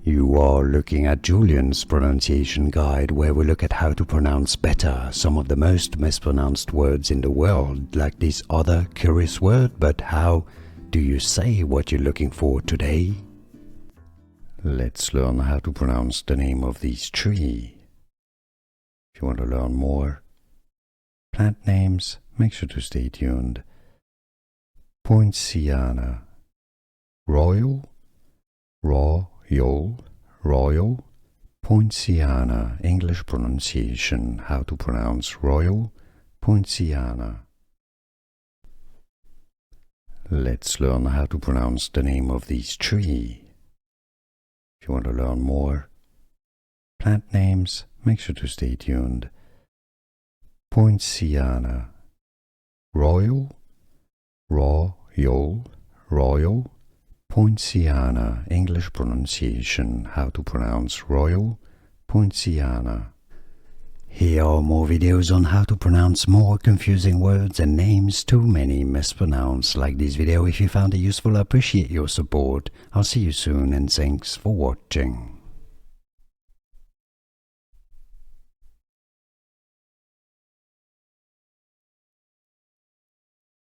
You are looking at Julian's pronunciation guide, where we look at how to pronounce better some of the most mispronounced words in the world, like this other curious word. But how do you say what you're looking for today? Let's learn how to pronounce the name of this tree. If you want to learn more plant names, make sure to stay tuned. Poinciana, royal, royal, Poinciana, English pronunciation, how to pronounce Royal Poinciana. Let's learn how to pronounce the name of this tree. If you want to learn more plant names, make sure to stay tuned. Poinciana, royal, Poinciana, English pronunciation, how to pronounce Royal Poinciana. Here are more videos on how to pronounce more confusing words and names too many mispronounced. Like this video if you found it useful. I appreciate your support. I'll see you soon and thanks for watching.